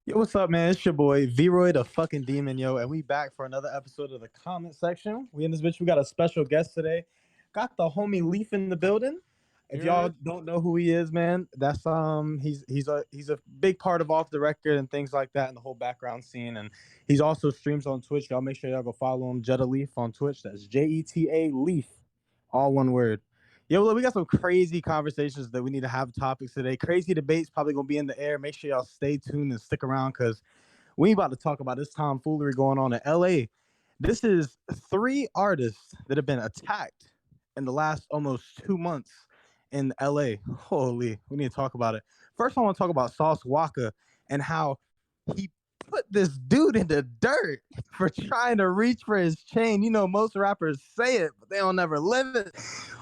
Yo, what's up, man? It's your boy V-Roy, the fucking demon, yo, and we back for another episode of the comment section. We in this bitch. We got a special guest today. Got the homie Leaf in the building. If y'all don't know who he is, man, that's he's a big part of Off the Record and things like that, and the whole background scene. And he's also streams on Twitch. Y'all make sure y'all go follow him, Jetta Leaf on Twitch. That's Jeta Leaf, all one word. Yo, look, we got some crazy conversations that we need to have topics today. Crazy debates probably gonna be in the air. Make sure y'all stay tuned and stick around because we about to talk about this tomfoolery going on in LA. This is 3 artists that have been attacked in the last almost 2 months in LA. Holy, we need to talk about it. First, I want to talk about Sauce Walka and how he put this dude in the dirt for trying to reach for his chain. You know, most rappers say it, but they don't never live it.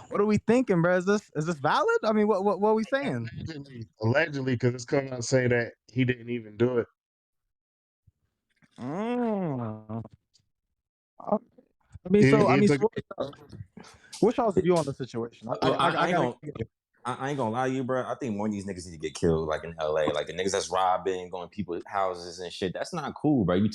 What are we thinking, bro? Is this valid? I mean, what are we saying? Allegedly, because it's coming out and say that he didn't even do it. What's y'all's view on the situation? I ain't gonna lie to you, bro. I think more of these niggas need to get killed, like in LA. Like the niggas that's robbing, going to people's houses and shit. That's not cool, bro. You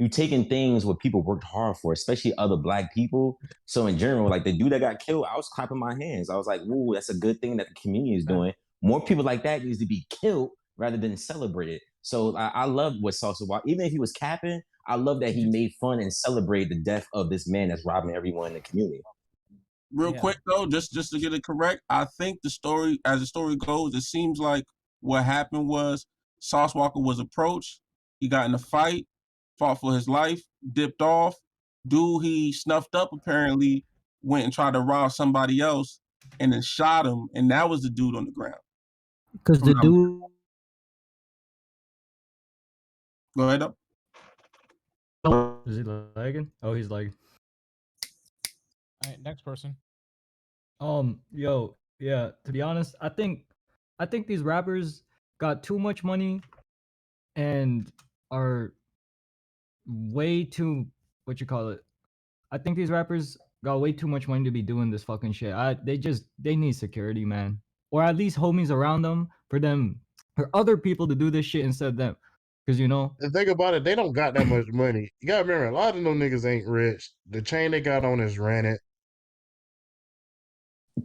taking things what people worked hard for, especially other black people. So in general, like the dude that got killed, I was clapping my hands. I was like, "Ooh, that's a good thing that the community is doing." More people like that needs to be killed rather than celebrated. So I love what Salsa Walk. Even if he was capping, I love that he made fun and celebrate the death of this man that's robbing everyone in the community. Real quick though, just to get it correct, I think the story goes, it seems like what happened was Sauce Walka was approached, he got in a fight, fought for his life, dipped off. Dude he snuffed up apparently went and tried to rob somebody else and then shot him, and that was the dude on the ground. Because the dude. Go ahead up. Is he lagging? Oh, he's lagging. All right, next person. Yo, yeah. To be honest, I think these rappers got too much money, and are way too I think these rappers got way too much money to be doing this fucking shit. They need security, man, or at least homies around them for other people to do this shit instead of them. Because and think about it, they don't got that much money. You gotta remember, a lot of them niggas ain't rich. The chain they got on is rented.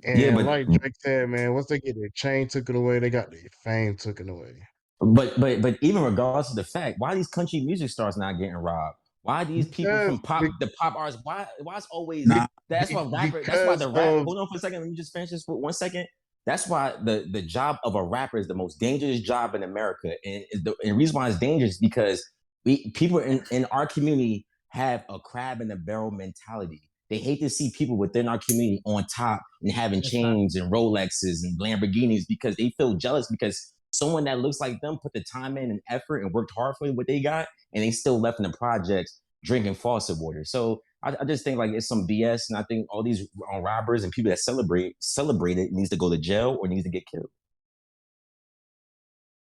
And like Drake said, man, once they get their chain taken away, they got their fame taken away. But even regardless of the fact, why these country music stars not getting robbed? Why these people from the pop artists? Why it's always that's why the rap. Hold on for a second. Let me just finish this for 1 second. That's why the job of a rapper is the most dangerous job in America, and the reason why it's dangerous is because people in our community have a crab in the barrel mentality. They hate to see people within our community on top and having chains and Rolexes and Lamborghinis because they feel jealous because someone that looks like them put the time in and effort and worked hard for what they got, and they still left in the projects drinking faucet water. So I just think like it's some BS, and I think all these robbers and people that celebrate it needs to go to jail or needs to get killed.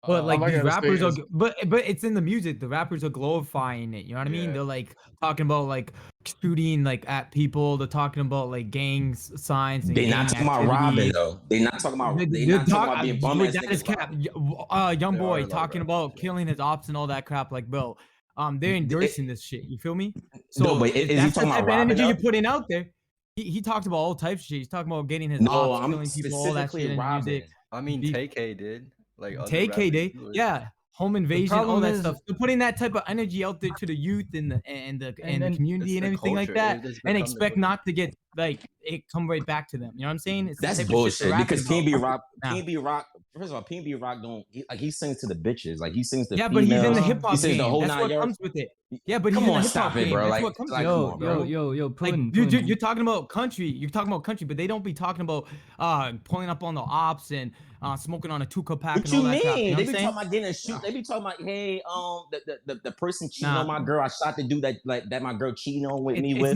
But like these rappers are, but it's in the music. The rappers are glorifying it. You know what I mean? They're like talking about like shooting like at people. They're talking about like gang signs. They're not talking about robbing though. They're not talking about. They're not talking about being bum ass niggas. That is cap. Young boy talking about killing his ops and all that crap. Like, bro, they're endorsing this shit. You feel me? So no, but is he talking about energy you're putting out there? He talked about all types of shit. He's talking about getting his ops, killing people, all that shit in music. I mean, TK did. Like TK Day, yeah, home invasion, all that stuff. They're putting that type of energy out there to the youth and the community and everything like that, and expect not to get like it come right back to them. You know what I'm saying? That's bullshit because PnBRock. First of all, PnBRock don't he sings to the bitches, like he sings to females. But he's in the hip hop game. He sings the whole That's what comes with it. Yeah, but come on, stop it, bro. Like, yo, you're talking about country. You're talking about country, but they don't be talking about pulling up on the ops and smoking on a 2-cup pack. What you mean? They be talking about getting a shoot. They be talking about, hey, the person cheating on my girl. I shot the dude that my girl cheating on with me with.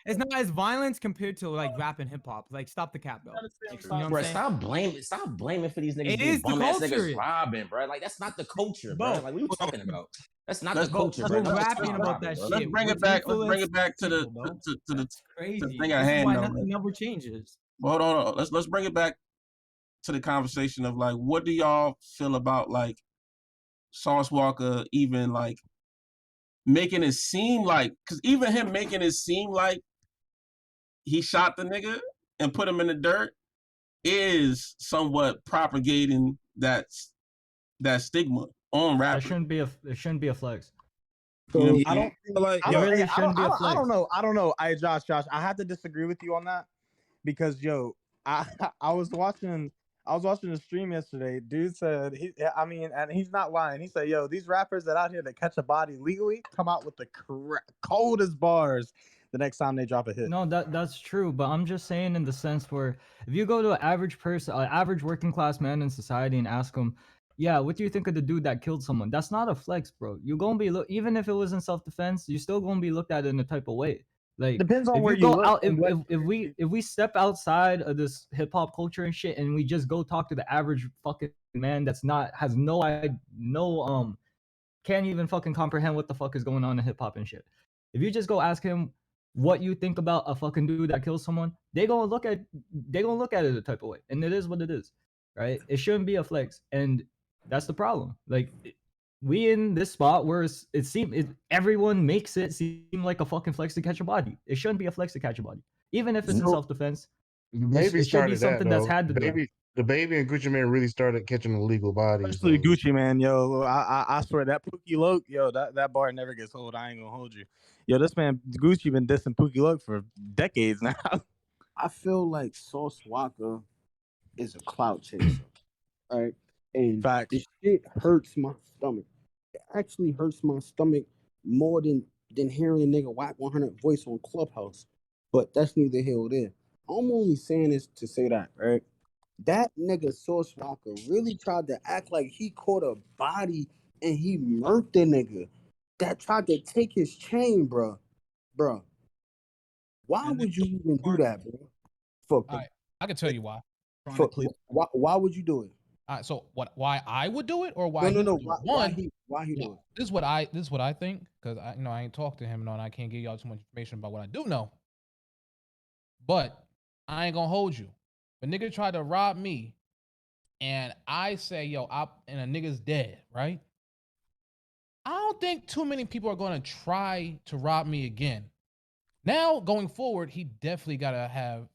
It's not as violent compared to like rap and hip hop. Like, stop the cap though. Bro, stop blaming for these niggas. It is the culture. Niggas robbing, bro. Like that's not the culture, bro. Like what are you talking about? That's not the culture, bro. Rapping about that shit. Let's bring it back. Let's bring it back to the thing at hand. Nothing never changes. Hold on. Let's bring it back to the conversation of like, what do y'all feel about like Sauce Walka even like making it seem like, because even him making it seem like he shot the nigga and put him in the dirt is somewhat propagating that stigma on rappers. It shouldn't be a flex. So You I don't think like it really shouldn't be a flex. I don't know. Josh, I have to disagree with you on that because I was watching the stream yesterday. Dude said and he's not lying. He said, "Yo, these rappers that out here that catch a body legally come out with the coldest bars the next time they drop a hit." No, that's true, but I'm just saying in the sense where if you go to an average person, an average working class man in society, and ask him, "Yeah, what do you think of the dude that killed someone?" That's not a flex, bro. You're gonna be even if it was in self defense, you're still gonna be looked at in a type of way. Like Depends on if where you go look out, and what- if we step outside of this hip hop culture and shit, and we just go talk to the average fucking man that's has no can't even fucking comprehend what the fuck is going on in hip hop and shit. If you just go ask him what you think about a fucking dude that kills someone, they gonna look at it a type of way, and it is what it is, right? It shouldn't be a flex, and that's the problem. Like we in this spot where everyone makes it seem like a fucking flex to catch a body. It shouldn't be a flex to catch a body, even if it's in self defense. Maybe It should be something that's had to do. The baby and Gucci Man really started catching illegal bodies. Especially Gucci Man, yo. I swear that Pookie Loke, yo, that bar never gets old. I ain't gonna hold you. Yo, this man Gucci been dissing Pookie Loke for decades now. I feel like Sauce Walka is a clout chaser. All right. And this shit hurts my stomach. It actually hurts my stomach more than hearing a nigga whack 100 voice on Clubhouse. But that's neither here nor there. I'm only saying this to say that, right? That nigga Sauce Walka really tried to act like he caught a body and he murked the nigga that tried to take his chain, bro. Bro. Why would you even do that, bro? I can tell you why. Why would you do it? All right, so why I would do it or why? No. Why he do it? This is what I think, because I ain't talked to him and I can't give y'all too much information about what I do know. But I ain't gonna hold you. If a nigga tried to rob me, and I say, yo, and a nigga's dead, right? I don't think too many people are gonna try to rob me again. Now, going forward, he definitely gotta have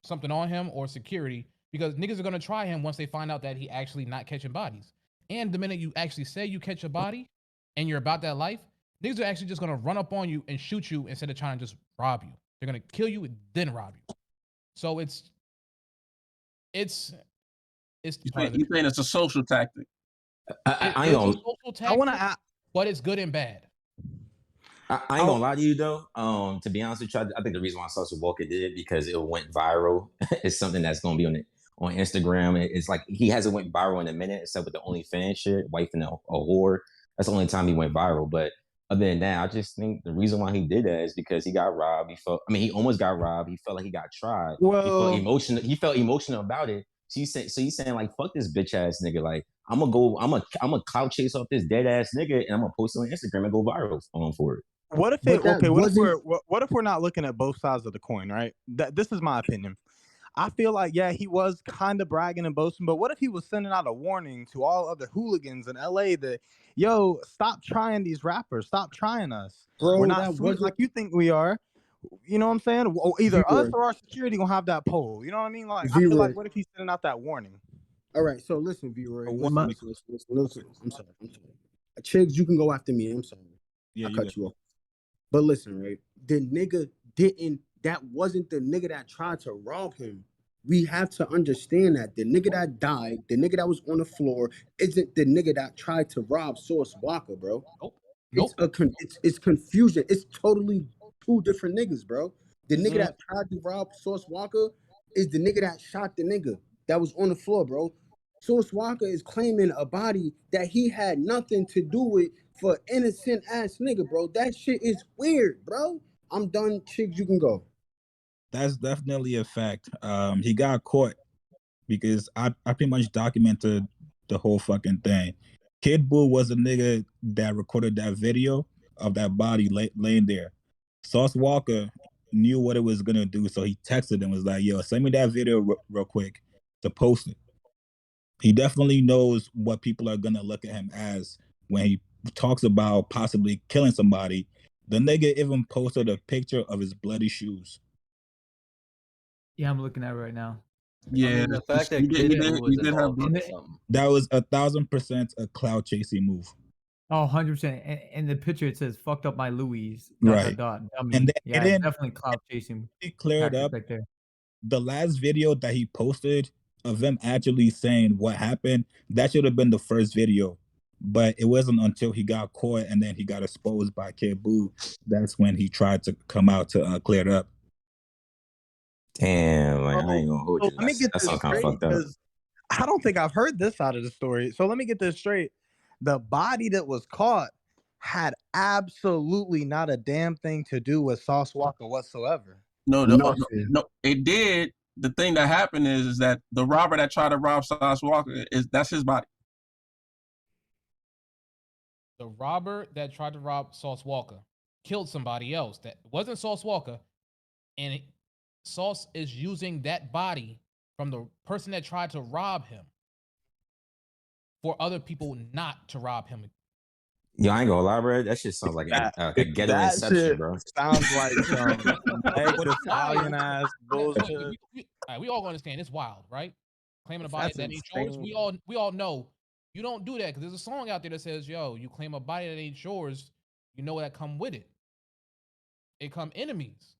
something on him or security, because niggas are gonna try him once they find out that he actually not catching bodies. And the minute you actually say you catch a body and you're about that life, niggas are actually just gonna run up on you and shoot you instead of trying to just rob you. They're gonna kill you and then rob you. So it's you saying it's a social tactic. I ain't gonna. I want to, but it's good and bad. I ain't gonna lie to you though. To be honest with you, I think the reason why Sauce Walka did it because it went viral. It's something that's gonna be on Instagram. It's like he hasn't went viral in a minute, except with the OnlyFans shit, wifing a whore. That's the only time he went viral. But other than that, I just think the reason why he did that is because he got robbed. He almost got robbed. He felt like he got tried. Well, he felt emotional about it. So he's saying like, fuck this bitch ass nigga. Like I'm gonna clout chase off this dead ass nigga and I'm gonna post it on Instagram and go viral for it. What if we're not looking at both sides of the coin, right? This is my opinion. I feel like, yeah, he was kind of bragging and boasting, but what if he was sending out a warning to all other hooligans in LA that, yo, stop trying these rappers, stop trying us. Bro, we're not sweet like you think we are. You know what I'm saying? Either us or our security gonna have that poll. You know what I mean? Like, I feel like, what if he's sending out that warning? All right, so listen, V-Roy. Listen. I'm sorry. Chigs, you can go after me. I'm sorry. Yeah, I cut you off. But listen, right? The nigga that wasn't the nigga that tried to rob him. We have to understand that the nigga that died, the nigga that was on the floor, isn't the nigga that tried to rob Sauce Walka, bro. Nope. It's confusion. It's totally two different niggas, bro. The nigga that tried to rob Sauce Walka is the nigga that shot the nigga that was on the floor, bro. Sauce Walka is claiming a body that he had nothing to do with for innocent ass nigga, bro. That shit is weird, bro. I'm done. Chigs, you can go. That's definitely a fact. He got caught because I pretty much documented the whole fucking thing. Kid Buu was a nigga that recorded that video of that body laying there. Sauce Walka knew what it was gonna do, so he texted and was like, "Yo, send me that video real quick to post it." He definitely knows what people are gonna look at him as when he talks about possibly killing somebody. The nigga even posted a picture of his bloody shoes. Yeah, I'm looking at it right now. Yeah, I mean, the fact that you Kid did, Buu was you did have involved in something. That was 1,000% a cloud chasing move. Oh, 100%. In the picture, it says "fucked up by Louise." .. Right. Dummy. And then yeah, it's definitely cloud chasing. He cleared tactic up right there. the last video that he posted of him actually saying what happened. That should have been the first video, but it wasn't until he got caught and then he got exposed by Kid Buu. That's when he tried to come out to clear it up. Damn, like, I ain't gonna hold you. Let me get That's this kind of straight fucked up. because I don't think I've heard this side of the story. So let me get this straight. The body that was caught had absolutely not a damn thing to do with Sauce Walka whatsoever. No, it did. The thing that happened is that the robber that tried to rob Sauce Walka that's his body. The robber that tried to rob Sauce Walka killed somebody else that wasn't Sauce Walka, and Sauce is using that body from the person that tried to rob him for other people not to rob him. Yo, I ain't gonna lie, bro. That shit sounds like a ghetto inception, bro. Sounds like some Meg Thee Stallion ass bullshit. We all understand it's wild, right? Claiming a body that ain't yours. We all know you don't do that because there's a song out there that says, "Yo, you claim a body that ain't yours, you know that come with it. It come enemies."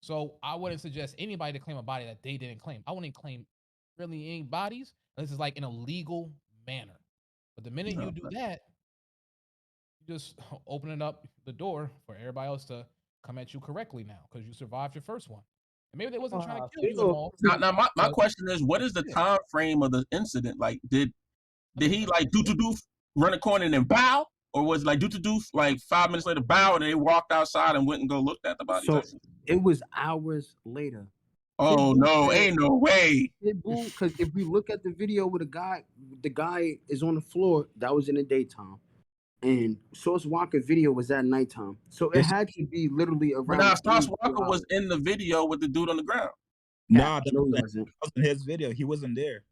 So I wouldn't suggest anybody to claim a body that they didn't claim. I wouldn't claim really any bodies. This is like in a legal manner. But the minute you do that, you just opening up the door for everybody else to come at you correctly now because you survived your first one. And maybe they wasn't trying to kill you at all. Now my question is, what is the time frame of the incident? Like, did he like do run a corner and then bow, or was it like do like 5 minutes later bow and they walked outside and went and go looked at the body? So it was hours later. Oh no, ain't no way. Because if we look at the video with the guy is on the floor. That was in the daytime, and Sauce Walka video was at nighttime. So it had to be literally around. But now Sauce Walka was in the video with the dude on the ground. Nah, that wasn't his video. He wasn't there.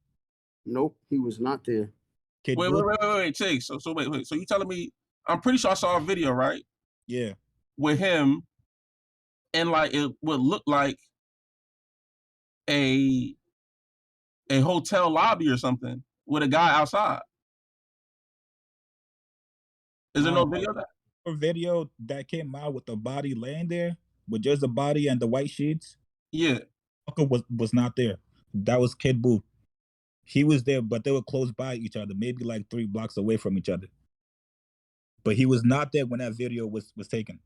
Nope, he was not there. Wait, Chase. So wait. So you telling me? I'm pretty sure I saw a video, right? Yeah. With him, and like it would look like a hotel lobby or something with a guy outside. Is there no video of that? A video that came out with the body laying there with just the body and the white sheets. Yeah. Walker was not there. That was Kid Buu. He was there, but they were close by each other, maybe like 3 blocks away from each other. But he was not there when that video was taken.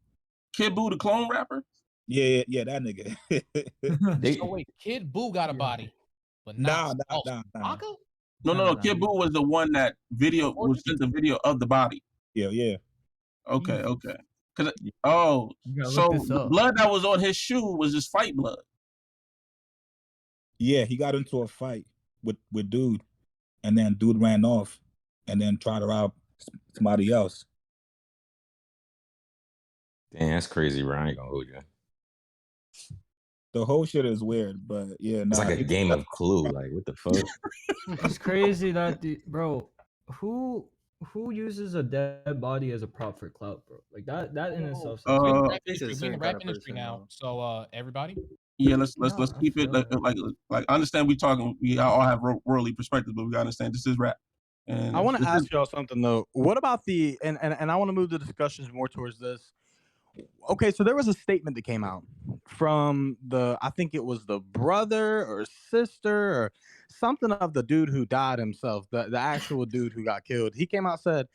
Kid Buu, the clone rapper? Yeah, that nigga. So wait, Kid Buu got a body, but not Walka? No. Kid Buu was the one that sent the video of the body. Yeah. Okay. So the blood that was on his shoe was just fight blood. Yeah, he got into a fight with dude, and then dude ran off, and then tried to rob somebody else. Damn, that's crazy, bro. I ain't gonna hold you. The whole shit is weird, but yeah, it's like a game of Clue. Like, what the fuck? It's crazy that bro, who uses a dead body as a prop for clout, bro? Like that in itself. We in the rap industry now, so everybody. Yeah, let's keep it like I understand we all have worldly perspectives, but we gotta understand this is rap. And I want to ask y'all something though. What about and I want to move the discussions more towards this. Okay, so there was a statement that came out from I think it was the brother or sister or something of the dude who died himself, the actual dude who got killed. He came out and said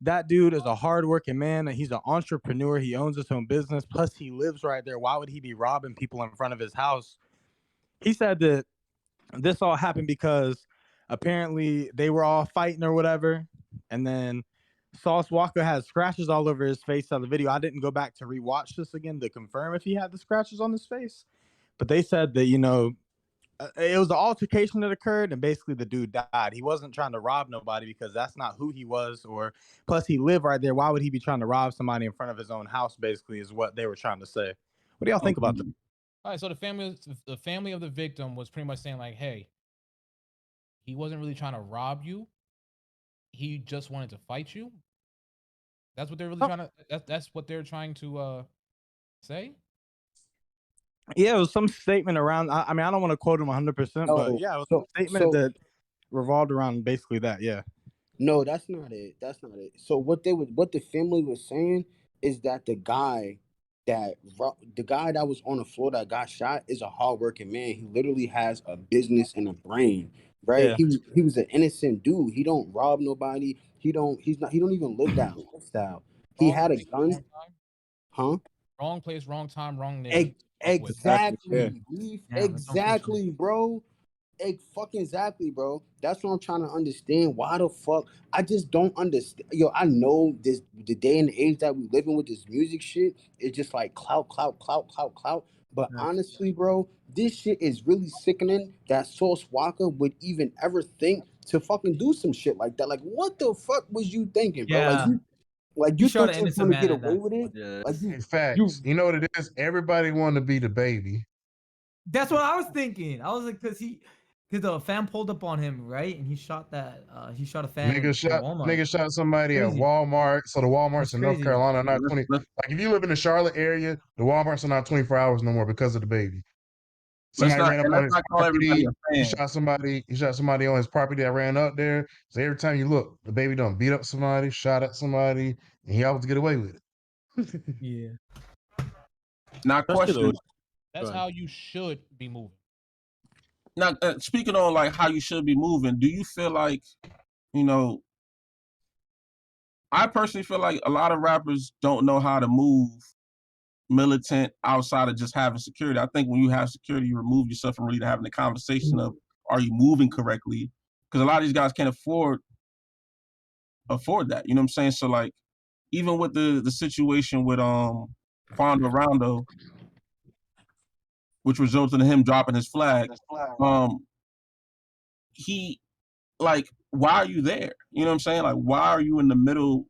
that dude is a hardworking man and he's an entrepreneur. He owns his own business. Plus, he lives right there. Why would he be robbing people in front of his house? He said that this all happened because apparently they were all fighting or whatever, and then Sauce Walka had scratches all over his face on the video. I didn't go back to rewatch this again to confirm if he had the scratches on his face, but they said that, it was an altercation that occurred and basically the dude died. He wasn't trying to rob nobody because that's not who he was, or plus he lived right there. Why would he be trying to rob somebody in front of his own house, basically, is what they were trying to say. What do y'all think about that? All right, so the family of the victim was pretty much saying like, hey, he wasn't really trying to rob you. He just wanted to fight you. That's what they're really trying to. That's what they're trying to say. Yeah, it was some statement around. I mean, I don't want to quote him 100%, but yeah, it was some statement that revolved around basically that. Yeah. No, that's not it. That's not it. So what the family was saying is that the guy that was on the floor that got shot is a hardworking man. He literally has a business and a brain, right? Yeah. He was an innocent dude. He don't rob nobody. He don't even live that lifestyle. He had a gun. Huh? Wrong place, wrong time, wrong nigga. Exactly. Yeah, Exactly, bro. Exactly, bro. That's what I'm trying to understand. Why the fuck? I just don't understand. Yo, I know this the day and the age that we living with this music shit is just like clout. But honestly, bro, this shit is really sickening that Sauce Walka would even ever think to fucking do some shit like that. Like, what the fuck was you thinking, bro? Yeah. Like you thought you were gonna get away with it? Yeah. Like Facts. You know what it is? Everybody wanted to be the baby. That's what I was thinking. I was like, because a fan pulled up on him, right? And he shot a fan in Walmart. Nigga shot somebody at Walmart. So the Walmarts in North Carolina are not 20. Like if you live in the Charlotte area, the Walmarts are not 24 hours no more because of the baby. Somebody ran up on his property. He shot somebody on his property that ran up there. So every time you look, the baby done beat up somebody, shot at somebody, and he always get away with it. Yeah. Now, question. That's how you should be moving. Now, speaking on like how you should be moving, do you feel like, you know, I personally feel like a lot of rappers don't know how to move militant outside of just having security. I think when you have security, you remove yourself from really having the conversation of, are you moving correctly? Because a lot of these guys can't afford that. You know what I'm saying? So like, even with the situation with Quando Rondo, which resulted in him dropping his flag, he like, why are you there? You know what I'm saying? Like, why are you in the middle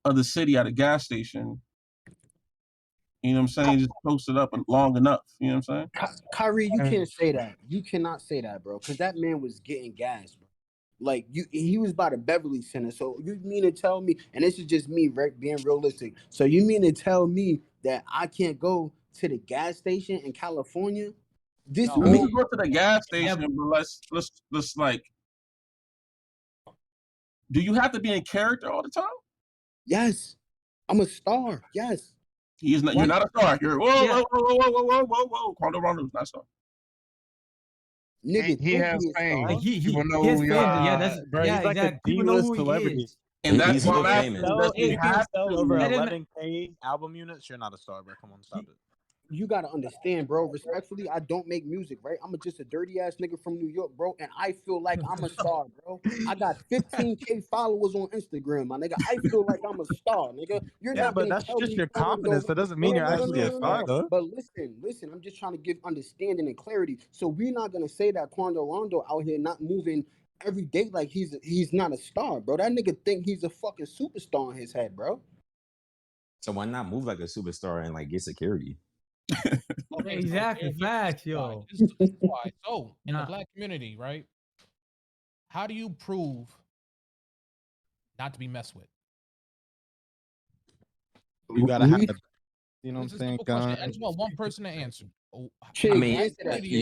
of the city at a gas station? You know what I'm saying? Just posted up long enough. You know what I'm saying? Kyrie, you can't say that. You cannot say that, bro, because that man was getting gas, bro. Like he was by the Beverly Center. So you mean to tell me, and this is just me, right, being realistic. So you mean to tell me that I can't go to the gas station in California? We can go to the gas station, but let's like, do you have to be in character all the time? Yes, I'm a star. Yes, he is not. You're not a star. You're whoa. Quando Rondo is not a star. Nigga, he has fame. Like People know has who he fame. is. Yeah, that's Bro, he's like a People know who celebrity. he is. And that's why I'm famous. asking. If you sell over That 11K album units, you're not a star, bro. Come on, stop it. you gotta understand, bro. Respectfully, I don't make music, right? I'm just a dirty ass nigga from New York, bro, and I feel like I'm a star, bro. I got 15K followers on Instagram, my nigga. I feel like I'm a star, nigga. You're not but gonna that's tell just me your confidence. That doesn't mean you're actually a star, though. But listen. I'm just trying to give understanding and clarity. So we're not gonna say that Quando Rondo out here not moving every day like he's not a star, bro. That nigga think he's a fucking superstar in his head, bro. So why not move like a superstar and like get security? Okay, exactly. So Facts, yo. This is why. So in the black community, right? How do you prove not to be messed with? You gotta have, you know what I'm saying? I just want one person to answer. I mean,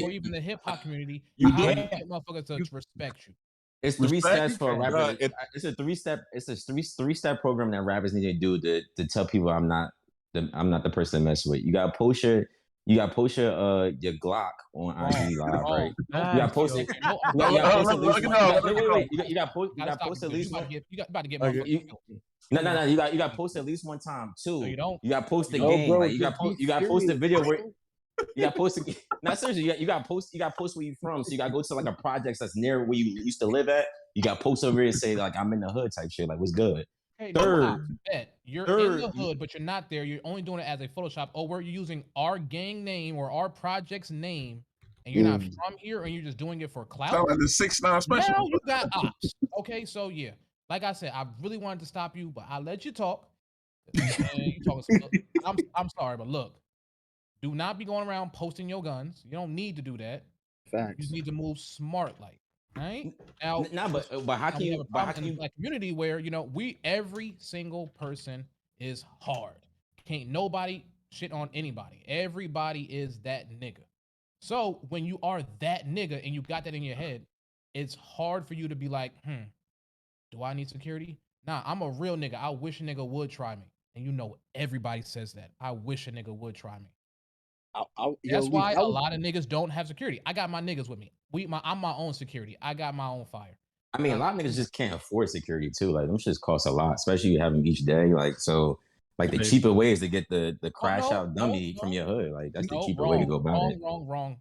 or even the hip hop community, you how do you can't- get motherfuckers to respect you? It's three steps for a rapper. It's a three-step program that rappers need to do to tell people I'm not the person to mess with. You gotta post your Glock on IG Live, right? You gotta post it. You gotta post at least one. You about to get No. You gotta post at least one time. Two. No, you don't. You gotta post the game. Bro, like you gotta post the video where. You got to post. Not seriously. You got to post. You got to post where you from. So you got to go to like a project that's near where you used to live at. You got to post over here and say like I'm in the hood type shit. Like what's good. Hey, Third, you're in the hood, but you're not there. You're only doing it as a Photoshop. Oh, we're using our gang name or our project's name, and you're not from here, and you're just doing it for clout. Like the 6ix9ine special. Now you got ops. Okay, so yeah, like I said, I really wanted to stop you, but I let you talk. And you talking. I'm sorry, but look. Do not be going around posting your guns. You don't need to do that. Facts. You need to move smart, like. Right now, but how can you? But how can you? Black community where every single person is hard. Can't nobody shit on anybody. Everybody is that nigga. So when you are that nigga and you got that in your head, it's hard for you to be like, do I need security? Nah, I'm a real nigga. I wish a nigga would try me. And everybody says that. I wish a nigga would try me. That's why a lot of niggas don't have security. I got my niggas with me. I'm my own security. I got my own fire. I mean, a lot of niggas just can't afford security too. Like them shits cost a lot, especially you have them each day. Like the cheaper way is to get the crash out dummy from your hood. Like that's the cheaper way to go about it. Wrong.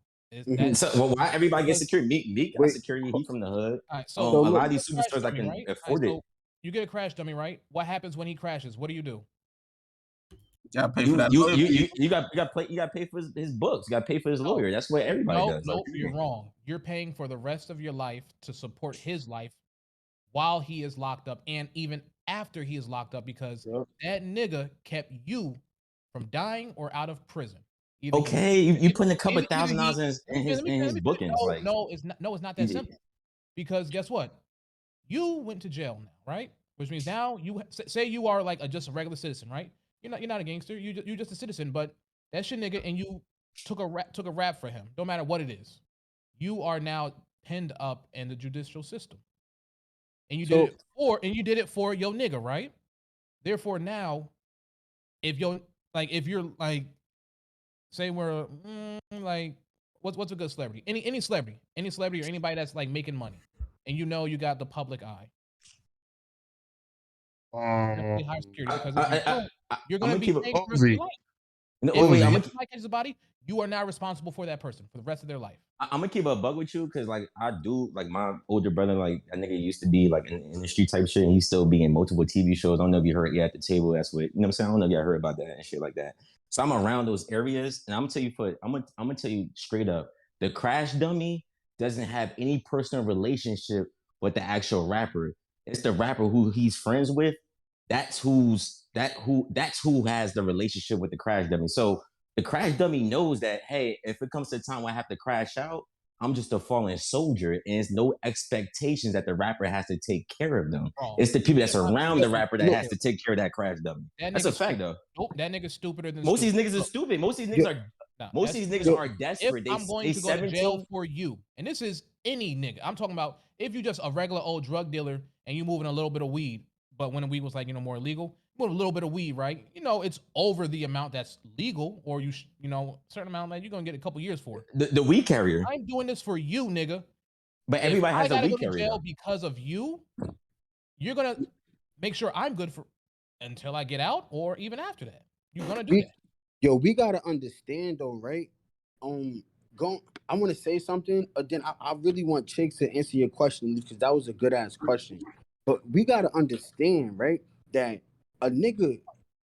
So why everybody gets security? Meek got security. He from the hood. Right, so a lot of these superstars that can afford it. You get a crash dummy, right? What happens when he crashes? What do? You gotta pay for that. You got pay for his books. You got to pay for his lawyer. That's what everybody does. No, you're wrong. You're paying for the rest of your life to support his life while he is locked up, and even after he is locked up, because that nigga kept you from dying or out of prison. Okay, you putting a couple $1,000 in his bookings. No, it's not that simple. Because guess what? You went to jail now, right? Which means now you say you are like just a regular citizen, right? You're not a gangster. You're just a citizen, but that's your nigga, and you took a rap for him. Don't matter what it is. You are now pinned up in the judicial system, and you did it for your nigga, right? Therefore, now, if you're like, say we're like, what's a good celebrity? Any celebrity or anybody that's like making money, and you got the public eye. High security, because you're going to be paying for the life. Wait, I'm gonna catch the body. You are now responsible for that person for the rest of their life. I'm gonna keep a bug with you because like I do like my older brother, like that nigga used to be like in the industry type shit, and he's still be in multiple TV shows. I don't know if you heard at the table. That's what what I'm saying. I don't know if y'all heard about that and shit like that. So I'm around those areas, and I'm gonna tell you straight up, the crash dummy doesn't have any personal relationship with the actual rapper. It's the rapper who he's friends with. That's who has the relationship with the crash dummy. So the crash dummy knows that, hey, if it comes to the time when I have to crash out, I'm just a fallen soldier, and it's no expectations that the rapper has to take care of them. It's the people that's around the rapper that has to take care of that crash dummy. That's a fact, though. Nope, that nigga's stupider than most of these niggas are stupid. Most of these niggas are desperate. If I'm going to go to jail for you, and this is any nigga, I'm talking about if you just a regular old drug dealer and you moving a little bit of weed, but when weed was like more illegal, put a little bit of weed, right? It's over the amount that's legal, or a certain amount that you're gonna get a couple years for. The weed carrier. I'm doing this for you, nigga. But everybody has a weed carrier. Jail because of you. You're gonna make sure I'm good for until I get out, or even after that. You're gonna do that. Yo, we gotta understand though, right? I want to say something. Then I really want Chicks to answer your question because that was a good ass question. But we gotta understand, right, that a nigga,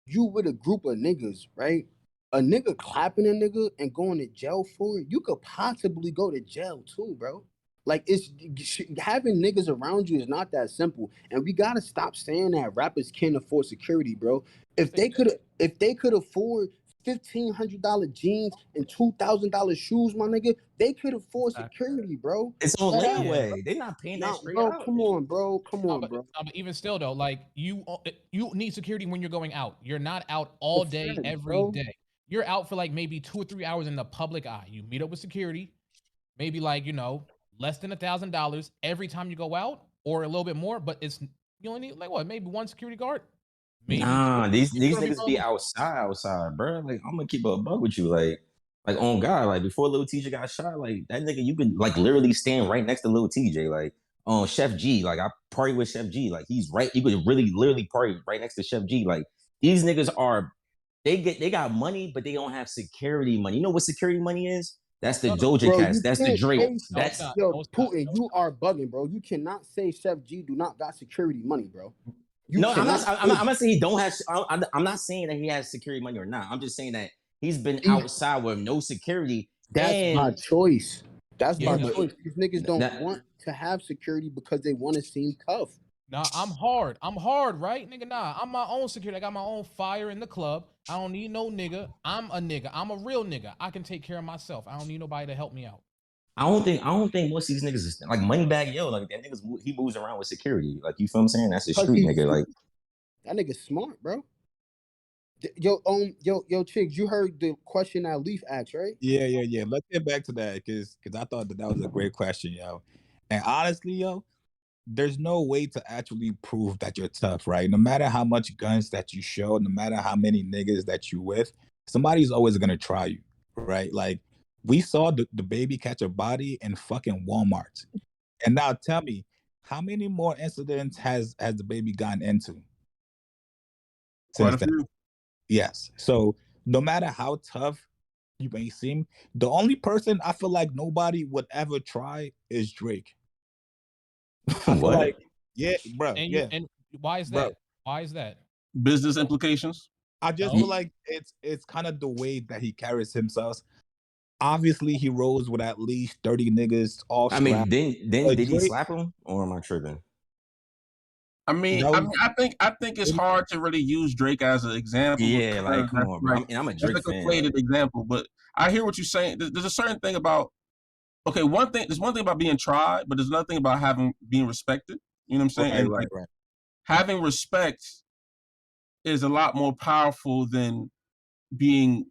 you with a group of niggas, right? A nigga clapping a nigga and going to jail for it, you could possibly go to jail too, bro. Like having niggas around you is not that simple, and we gotta stop saying that rappers can't afford security, bro. If they could afford $1,500 jeans and $2,000 shoes, my nigga, they could afford security, bro. It's on layaway. They're not paying that straight out. Come on, bro. But even still, though, like you need security when you're going out. You're not out all day, every day. You're out for like maybe 2 or 3 hours in the public eye. You meet up with security, maybe like less than $1,000 every time you go out, or a little bit more. But you only need like what, maybe one security guard. Maybe. Nah, these niggas be outside, bro. Like I'm gonna keep a bug with you, like on God, like before Lil TJ got shot, like that nigga, you could like literally stand right next to Lil TJ, like on Chef G, like I party with Chef G, like he's right. You could really literally party right next to Chef G. Like these niggas they got money, but they don't have security money. You know what security money is? That's the Doja Cats. That's the Drake. That's Putin. You are bugging, bro. You cannot say Chef G do not got security money, bro. I'm not saying he don't have. I'm not saying that he has security money or not. I'm just saying that he's been outside with no security. That's my choice. That's my choice. These niggas don't want to have security because they want to seem tough. Nah, I'm hard, right? Nigga, nah, I'm my own security. I got my own fire in the club. I don't need no nigga. I'm a nigga. I'm a real nigga. I can take care of myself. I don't need nobody to help me out. I don't think most of these niggas is like Moneybag Yo. Like that niggas, he moves around with security. Like you feel what I'm saying? That's a street nigga. Like that nigga's smart, bro. Yo, Chicks, you heard the question that Leaf asked, right? Yeah. Let's get back to that because I thought that was a great question, yo. And honestly, yo, there's no way to actually prove that you're tough, right? No matter how much guns that you show, no matter how many niggas that you with, somebody's always gonna try you, right? Like we saw the baby catch a body in fucking Walmart. And now tell me, how many more incidents has the baby gotten into since then? Yes. So no matter how tough you may seem, the only person I feel like nobody would ever try is Drake. I feel like, yeah, bro. And why is that? Why is that? Business implications. I just feel like it's kind of the way that he carries himself. Obviously, he rolls with at least 30 niggas all strapped. I mean, did he slap him, or am I tripping? I think it's hard to really use Drake as an example. Yeah, like come on, bro. I'm a Drake fan. Conflated example, but I hear what you're saying. There's a certain thing about there's one thing about being tried, but there's another thing about being respected. You know what I'm saying? Right. Having respect is a lot more powerful than having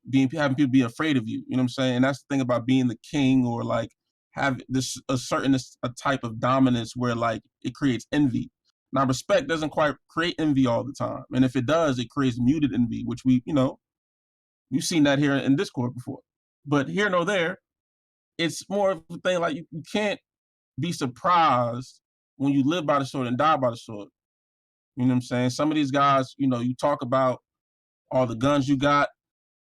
people be afraid of you. You know what I'm saying? And that's the thing about being the king, or like have a type of dominance where like it creates envy. Now, respect doesn't quite create envy all the time, and if it does, it creates muted envy, which we've seen that here in Discord before. But here nor there, it's more of a thing like you can't be surprised when you live by the sword and die by the sword. You know what I'm saying? Some of these guys, you talk about all the guns you got.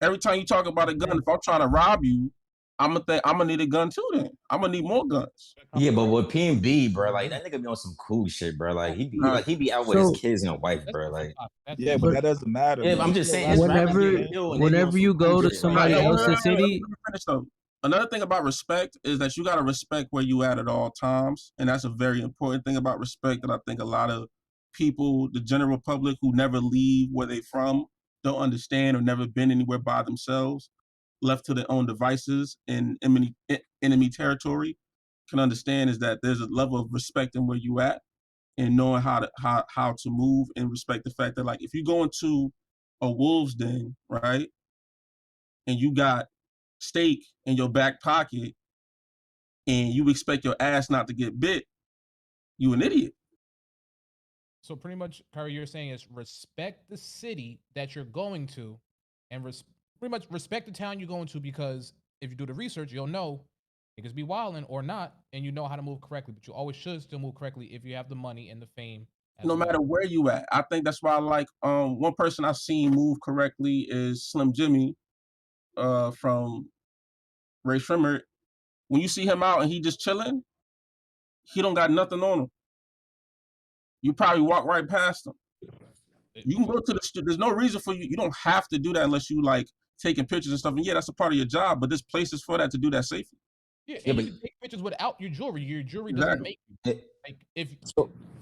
Every time you talk about a gun, if I'm trying to rob you, I'm gonna need a gun too. Then I'm gonna need more guns. Yeah, but with PNB, bro, like that nigga be on some cool shit, bro. Like he be out with his kids and wife, bro. Like but that doesn't matter. Yeah, I'm just saying. Whenever you go to somebody else's city. Another thing about respect is that you gotta respect where you at all times, and that's a very important thing about respect that I think a lot of people, the general public who never leave where they from, don't understand, or never been anywhere by themselves, left to their own devices in enemy territory, can understand is that there's a level of respect in where you at, and knowing how to move, and respect the fact that like if you go into a wolf's den, right, and you got steak in your back pocket, and you expect your ass not to get bit, you an idiot. So pretty much, Curry, you're saying is respect the city that you're going to, and pretty much respect the town you're going to, because if you do the research, you'll know niggas be wilding or not, and you know how to move correctly. But you always should still move correctly if you have the money and the fame. No matter where you at. I think that's why I like one person I've seen move correctly is Slim Jimmy from Ray Shrimmer. When you see him out and he just chilling, he don't got nothing on him. You probably walk right past him. You can go to the street. There's no reason for you. You don't have to do that unless you like taking pictures and stuff. And yeah, that's a part of your job, but there's places for that to do that safely. Yeah, and you can take pictures without your jewelry. Your jewelry doesn't make you. Like if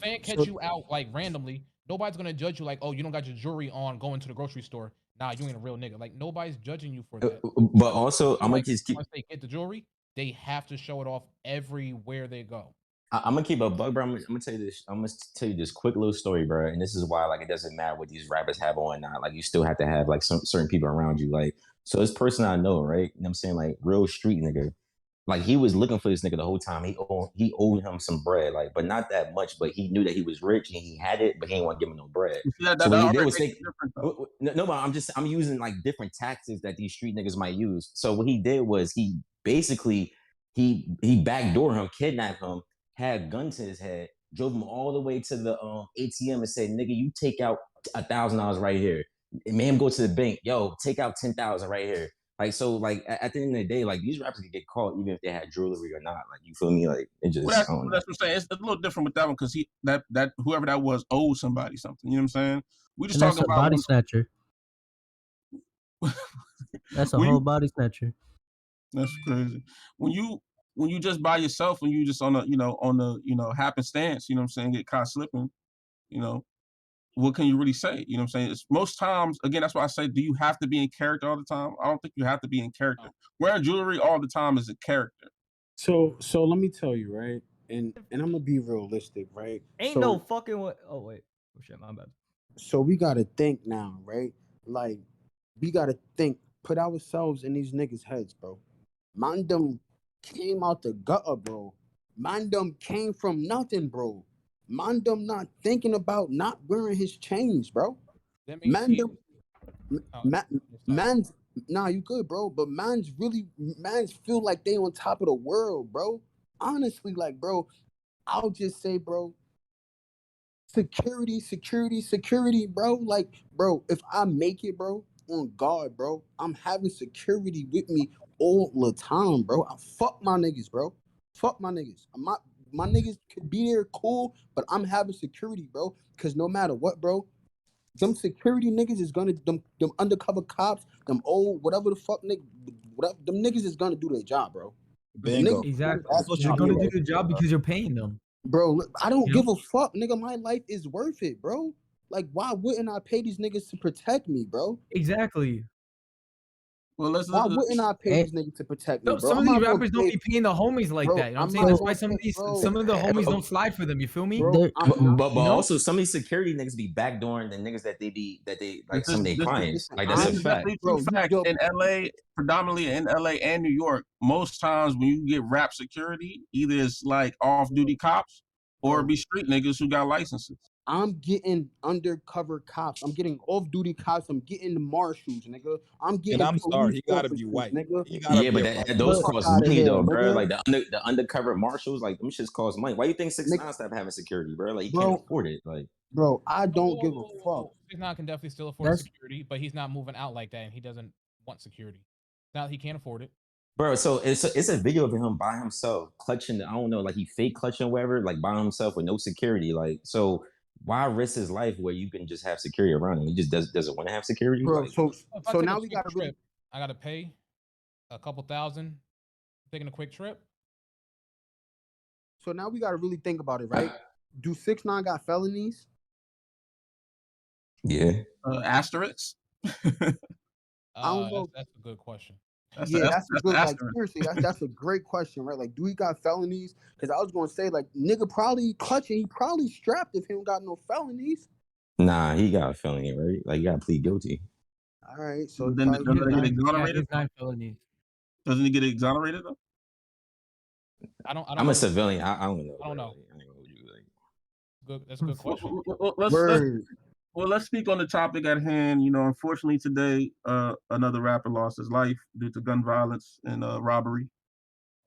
fan catch you out like randomly, nobody's gonna judge you like, oh, you don't got your jewelry on going to the grocery store. Nah, you ain't a real nigga. Like nobody's judging you for that. But also, I'm gonna just keep. Once they get the jewelry, they have to show it off everywhere they go. I'm gonna keep a bug, bro. I'm gonna tell you this. I'm gonna tell you this quick little story, bro. And this is why, like, it doesn't matter what these rappers have on now. Like, you still have to have like some certain people around you. Like, so this person I know, right? You know what I'm saying? Like, real street nigga. Like, he was looking for this nigga the whole time. He owed him some bread, like, but not that much. But he knew that he was rich and he had it, but he didn't want to give him no bread. So what he did was take. No, but I'm using like different tactics that these street niggas might use. So what he did was he basically he backdoored him, kidnapped him, had guns to his head, drove him all the way to the ATM and said, "Nigga, you take out $1,000 right here." And made him go to the bank. Yo, take out 10,000 right here. Like, so, like, at the end of the day, like, these rappers could get caught even if they had jewelry or not. Like, you feel me? Like, it just, that's what I'm saying. It's a little different with that one because that whoever that was owed somebody something. You know what I'm saying? We just talking about body snatcher. That's a whole body snatcher. That's crazy. When you just by yourself, when you just on the happenstance, you know what I'm saying, get caught slipping, what can you really say? You know what I'm saying? It's most times, again, that's why I say, do you have to be in character all the time? I don't think you have to be in character. Wearing jewelry all the time is a character. So let me tell you, right? And I'm gonna be realistic, right? Ain't no fucking way. Oh wait. Oh shit, my bad. So we gotta think now, right? Like we gotta think, put ourselves in these niggas' heads, bro. Man them came out the gutter, bro. Man them came from nothing, bro. Man them not thinking about not wearing his chains, bro. Man them, man's nah, you good, bro. But man's feel like they on top of the world, bro. Honestly, like, bro, I'll just say, bro, security, bro. Like, bro, if I make it, bro, on God, bro, I'm having security with me all the time, bro. I fuck my niggas, bro. Fuck my niggas. My niggas could be there, cool, but I'm having security, bro. Cause no matter what, bro, them security niggas is gonna them undercover cops, them old whatever the fuck nigga, whatever them niggas is gonna do their job, bro. Bingo. Exactly. You're gonna do the job because you're paying them. Bro, look, I don't give a fuck, nigga. My life is worth it, bro. Like, why wouldn't I pay these niggas to protect me, bro? Exactly. Well, why wouldn't I pay these niggas to protect me, bro? Some of these rappers don't be paying the homies like that. You know what I'm saying? That's why some of the homies don't slide for them. You feel me? But also some of these security niggas be backdooring the niggas that they like some of their clients. Like that's a fact. In LA, predominantly in LA and New York, most times when you get rap security, either it's like off-duty cops or it be street niggas who got licenses. I'm getting undercover cops. I'm getting off-duty cops. I'm getting the marshals, nigga. I'm getting. And I'm sorry, he gotta be white. Nigga. Yeah, but those cost money though, bro. Like the undercover marshals, like them shits cost money. Why you think 6ix9ine stopped having security, bro? Like he can't afford it. Like, bro, I don't give a fuck. 6ix9ine can definitely still afford security, but he's not moving out like that, and he doesn't want security. Now he can't afford it. Bro, so it's a video of him by himself clutching. I don't know, like he fake clutching whatever, like by himself with no security. Like so. Why risk his life where you can just have security around him? He just doesn't want to have security. Bro, like, so now we got to trip. I gotta pay a couple thousand taking a quick trip. So now we got to really think about it, right? Do 6ix9ine got felonies? Yeah. Asterisks. I don't know. That's a good question. That's a good. Like seriously, that's a great question, right? Like, do he got felonies? Because I was gonna say, like, nigga probably clutching. He probably strapped if he don't got no felonies. Nah, he got a felony, right? Like, he got to plead guilty. All right, so then doesn't he get exonerated? Doesn't he get exonerated though? I'm a civilian. I don't know. I don't know. Good. That's a good question. Let's speak on the topic at hand. You know, unfortunately today, another rapper lost his life due to gun violence and robbery.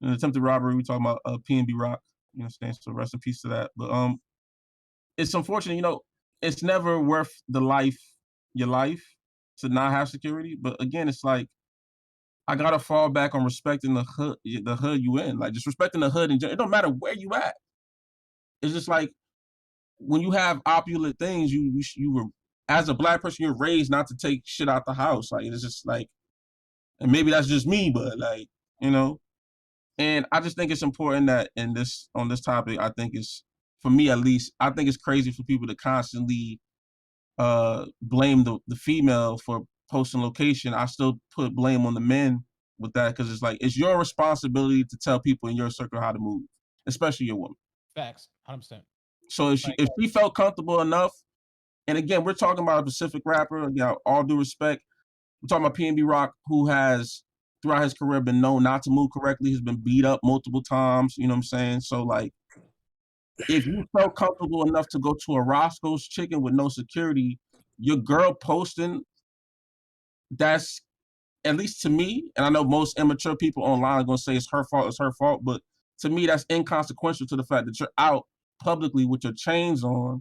An attempted robbery. We talking about PnBRock. You know, so rest in peace to that. But it's unfortunate. You know, it's never worth your life to not have security. But again, it's like I gotta fall back on respecting the hood you in. Like just respecting the hood, and it don't matter where you at. It's just like when you have opulent things, you were as a black person, you're raised not to take shit out the house. Like it's just like, and maybe that's just me, but like you know, and I just think it's important that on this topic, I think it's for me at least, I think it's crazy for people to constantly blame the female for posting location. I still put blame on the men with that because it's like it's your responsibility to tell people in your circle how to move, especially your woman. Facts, 100%. So if she felt comfortable enough, and again, we're talking about a Pacific rapper. Again, all due respect, we're talking about PnBRock, who has throughout his career been known not to move correctly. He's been beat up multiple times. You know what I'm saying? So like, if you felt comfortable enough to go to a Roscoe's Chicken with no security, your girl posting, that's at least to me, and I know most immature people online are gonna say it's her fault, but to me, that's inconsequential to the fact that you're out publicly with your chains on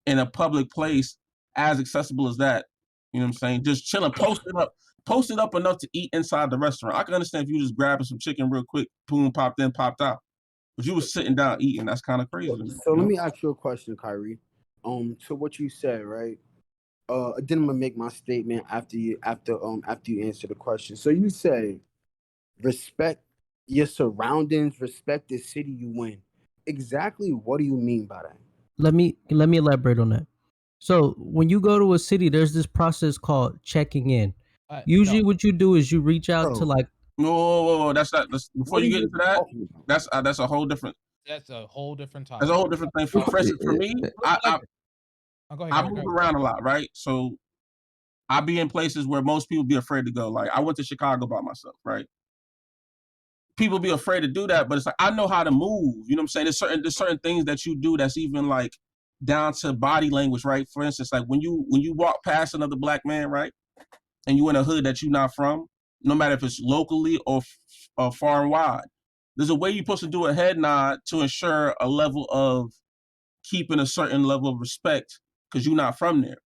in a public place as accessible as that. You know what I'm saying? Just chilling, post it up enough to eat inside the restaurant. I can understand if you just grabbing some chicken real quick, boom, popped in, popped out. But you was sitting down eating. That's kind of crazy. So let me ask you a question, Kyrie. To what you said, right? Then I'm gonna make my statement after you answer the question. So you say respect your surroundings, respect the city you in. Exactly what do you mean by that? Let me elaborate on that. So when you go to a city, there's this process called checking in. Usually what you do is you reach out to like No, that's not. Before you get into that, that's a whole different. That's a whole different topic. That's a whole different thing. For instance, for me, I move around a lot, right? So I be in places where most people be afraid to go. Like I went to Chicago by myself, right? People be afraid to do that, but it's like I know how to move. You know what I'm saying? There's certain things that you do that's even like down to body language, right? For instance, like when you walk past another black man, right, and you in a hood that you're not from, no matter if it's locally or far and wide, there's a way you're supposed to do a head nod to ensure a level of keeping a certain level of respect because you're not from there.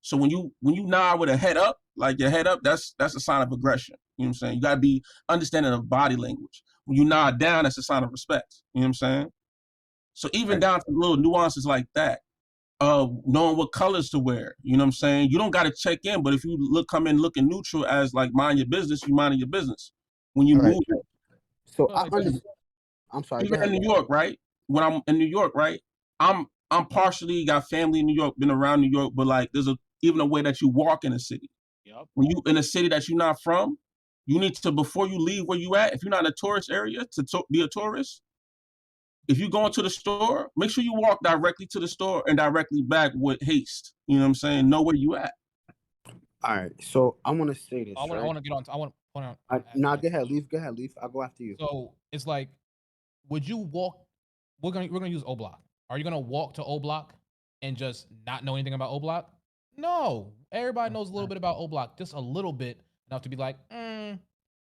So when you nod with a head up, like your head up, that's a sign of aggression. You know what I'm saying? You gotta be understanding of body language. When you nod down, that's a sign of respect. You know what I'm saying? So even down to little nuances like that, knowing what colors to wear. You know what I'm saying? You don't gotta check in, but if you come in looking neutral as like mind your business, you minding your business. When you move, so I understand. I'm sorry. Even in New York, right? When I'm in New York, right? I'm partially got family in New York, been around New York, but like there's even a way that you walk in a city. Yep. When you in a city that you're not from, you need to, before you leave where you at, if you're not in a tourist area to be a tourist, if you go into the store, make sure you walk directly to the store and directly back with haste. You know what I'm saying? Know where you at. All right. So I want to say this. I want to get on. I want to point out. Nah, go ahead, leave. Go ahead, leave. I'll go after you. So it's like, would you walk? We're gonna use O Block. Are you gonna walk to O Block and just not know anything about O Block? No, everybody knows a little bit about O Block, just a little bit enough to be like,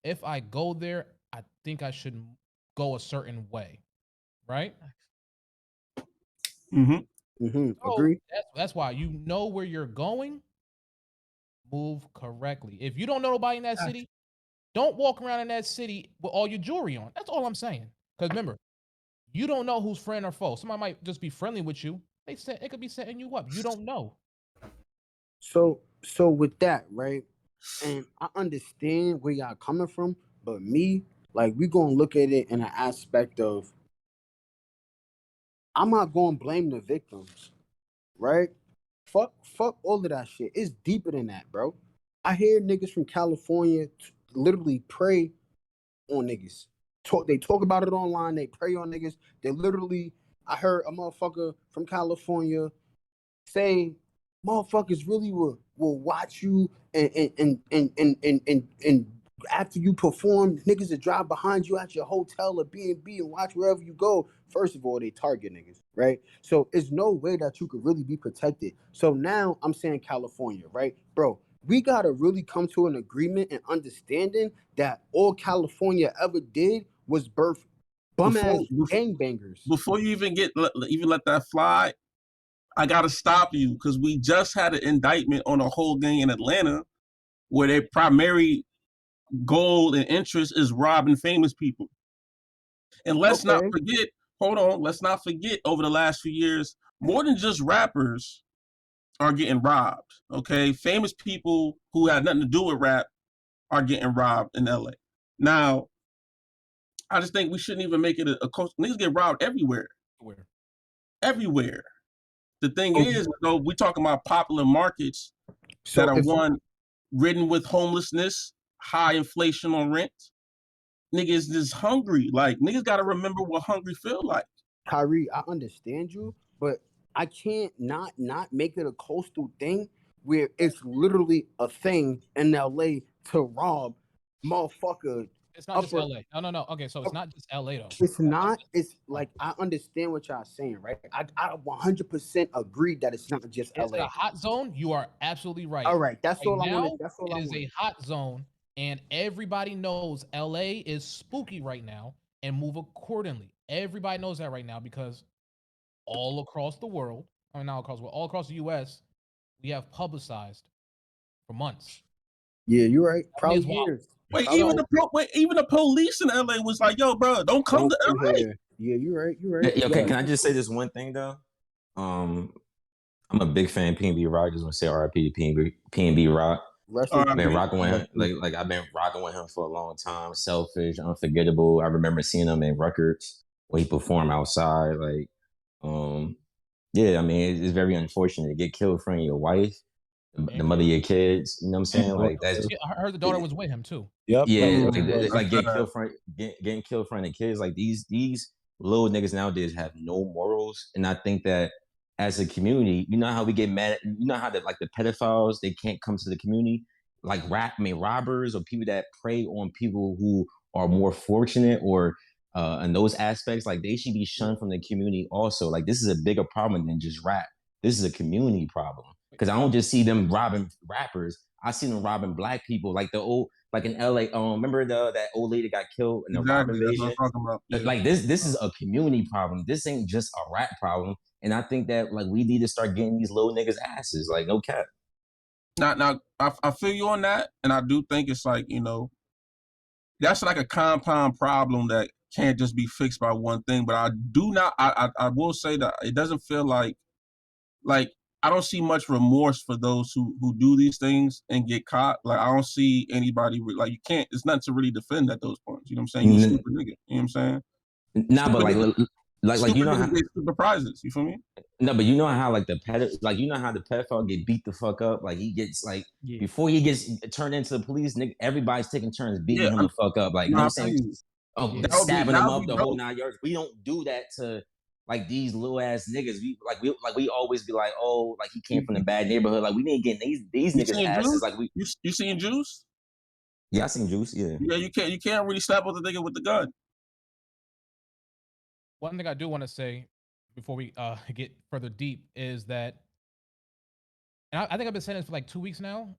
if I go there, I think I should go a certain way, right? Agree. That's why you know where you're going. Move correctly. If you don't know nobody in that city, don't walk around in that city with all your jewelry on. That's all I'm saying. Because remember, you don't know who's friend or foe. Somebody might just be friendly with you. It could be setting you up. You don't know. So with that, right? And I understand where y'all coming from, but me, like, we gonna look at it in an aspect of I'm not gonna blame the victims, right? Fuck all of that shit. It's deeper than that, bro. I hear niggas from California literally prey on niggas. They talk about it online. They prey on niggas. They literally. I heard a motherfucker from California say, "Motherfuckers really will watch you and after you perform, niggas that drive behind you at your hotel or PnB and watch wherever you go." First of all, they target niggas, right? So it's no way that you could really be protected. So now I'm saying California, right, bro? We gotta really come to an agreement and understanding that all California ever did was birth bum ass gangbangers. Before you even let that fly, I gotta stop you because we just had an indictment on a whole gang in Atlanta where their primary goal and interest is robbing famous people. And let's not forget, let's not forget over the last few years, more than just rappers are getting robbed. Okay, famous people who had nothing to do with rap are getting robbed in LA. Now, I just think we shouldn't even make it a niggas get robbed everywhere. Everywhere. The thing is, though, we talking about popular markets that are ridden with homelessness, high inflation on rent. Niggas just hungry. Like, niggas got to remember what hungry feel like. Kyrie, I understand you, but I can't not make it a coastal thing where it's literally a thing in LA to rob motherfucker. It's not just LA. No. Okay, so it's not just LA though. It's not. It's like I understand what y'all saying, right? I 100% agree that it's not just LA. It's a hot zone. You are absolutely right. All right, that's all I wanted. That's all I wanted. It is a hot zone, and everybody knows LA is spooky right now, and move accordingly. Everybody knows that right now because all across the world, not across the world, all across the US, we have publicized for months. Yeah, you're right. Probably years. Wait, even the police in LA was like, "Yo, bro, don't come to LA." Yeah, you're right. You're right. Yeah, okay, can I just say this one thing though? I'm a big fan of PnBRock. Just want to say RIP to PnBRock. I've been rocking with him, like I've been rocking with him for a long time. Selfish, unforgettable. I remember seeing him in records when he performed outside. Like, yeah, I mean, it's very unfortunate to get killed in front of your wife. the mother of your kids. You know what I'm saying? Like that's. Yeah, I heard the daughter was with him too. Yep. Yeah, like getting killed getting killed in front of kids. Like these little niggas nowadays have no morals, and I think that as a community, you know how we get mad. You know how that like the pedophiles they can't come to the community, like robbers or people that prey on people who are more fortunate or in those aspects. Like they should be shunned from the community. Also, like this is a bigger problem than just rap. This is a community problem because I don't just see them robbing rappers. I see them robbing black people, like the old, like in LA. Remember that old lady got killed in the rob invasion? That's what I'm talking about. Yeah. Like this is a community problem. This ain't just a rap problem. And I think that like we need to start getting these little niggas asses. Like no cap. Now I feel you on that, and I do think it's like that's like a compound problem that can't just be fixed by one thing. But I do not. I will say that it doesn't feel like I don't see much remorse for those who do these things and get caught. Like I don't see anybody like you can't. It's nothing to really defend at those points. You know what I'm saying? You a stupid nigga. You know what I'm saying? Nah, but like you know how stupid prizes. You feel me? No, but you know how like you know how the pedophile get beat the fuck up. Like he gets like before he gets turned into the police, nigga, everybody's taking turns beating him the fuck up. Like you know what I'm saying? Stabbing him up the whole 9 yards. We don't do that to like these little ass niggas. We always be like, oh, like he came from the bad neighborhood. Like we didn't get these niggas asses. Juice? Like you seen Juice? Yeah, I seen Juice. Yeah. Yeah, you can't really slap with the nigga with the gun. One thing I do want to say before we get further deep is that, and I think I've been saying this for like 2 weeks now,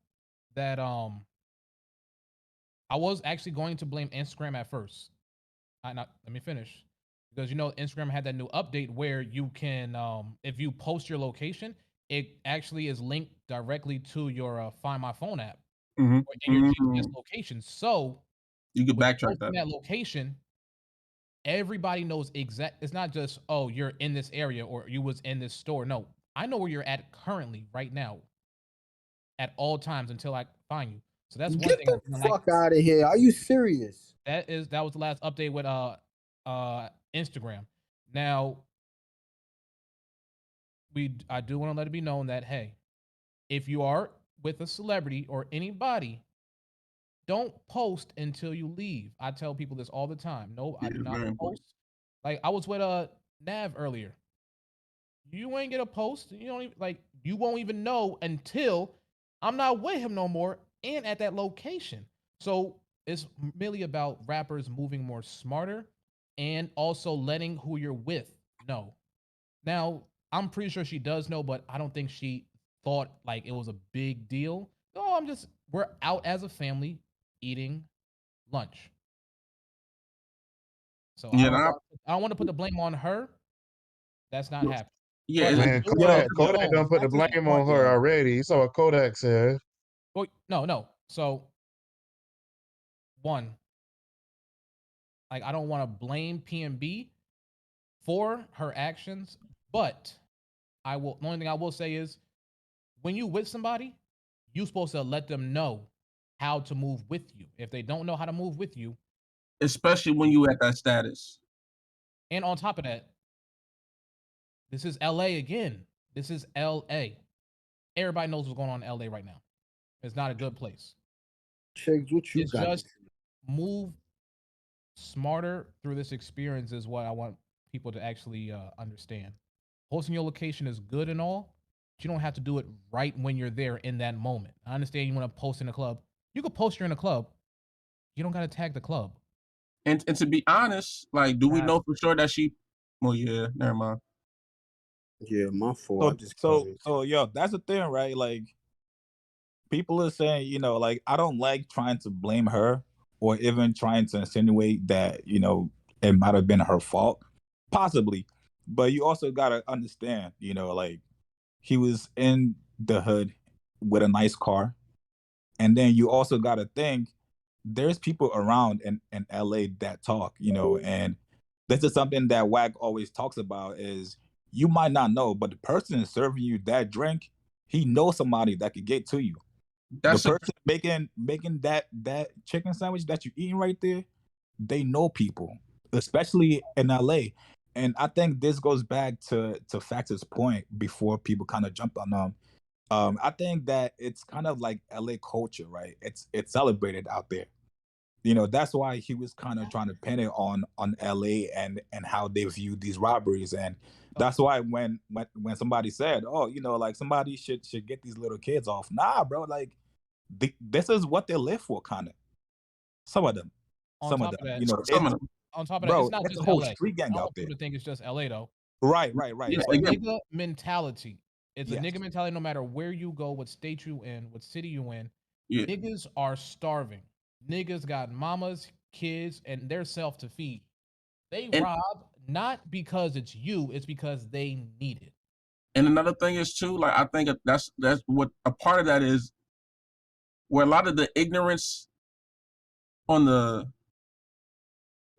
that I was actually going to blame Instagram at first. Let me finish. Because Instagram had that new update where you can, if you post your location, it actually is linked directly to your Find My Phone app or in your GPS location. So you can backtrack that location. Everybody knows it's not just, oh, you're in this area or you was in this store. No, I know where you're at currently right now at all times until I find you. So that's one thing. Get the fuck out of here. Are you serious? That was the last update with Instagram. Now I do want to let it be known that, hey, if you are with a celebrity or anybody, don't post until you leave. I tell people this all the time. No, I do not post. Like I was with Nav earlier. You ain't get a post. You don't even you won't even know until I'm not with him no more and at that location. So it's really about rappers moving more smarter and also letting who you're with know. Now, I'm pretty sure she does know, but I don't think she thought like it was a big deal. No, we're out as a family eating lunch. So I don't want to put the blame on her. That's not happening. Yeah, man, Kodak done put the blame on her already. So what Kodak said. Well, no. So one, like I don't want to blame PNB for her actions, but the only thing I will say is when you with somebody, you're supposed to let them know how to move with you. If they don't know how to move with you, especially when you at that status. And on top of that, this is LA again. This is LA. Everybody knows what's going on in LA right now. It's not a good place. Chiggs, what you got? Just move smarter through this experience is what I want people to actually understand. Posting your location is good and all, but you don't have to do it right when you're there in that moment. I understand you want to post in a club. You could post you're in a club. You don't got to tag the club. And to be honest, like, do we know for sure that she? Well, yeah, never mind. Yeah, my fault. So yo, that's the thing, right? Like, people are saying, like, I don't like trying to blame her or even trying to insinuate that, it might have been her fault, possibly. But you also gotta understand, like, he was in the hood with a nice car, and then you also gotta think there's people around in LA that talk, and this is something that Wack always talks about is you might not know, but the person serving you that drink, he knows somebody that could get to you. That's the person making that chicken sandwich that you're eating right there, they know people, especially in LA. And I think this goes back to Factor's point before people kind of jump on I think that it's kind of like LA culture, right? It's celebrated out there. That's why he was kind of trying to pin it on LA and how they view these robberies. And that's why when somebody said, oh, like somebody should get these little kids off. Nah, bro, like this is what they live for, kind of. Some of them. Some of them. On top of bro, that, it's not just a whole LA. street gang I don't out want there. people to think it's just LA though. Right. It's a nigga mentality. It's a nigga mentality no matter where you go, what state you in, what city you in. Yeah. Niggas are starving. Niggas got mamas, kids, and their self to feed. They rob not because it's you, it's because they need it. And another thing is too, like I think that's what a part of that is, where a lot of the ignorance on the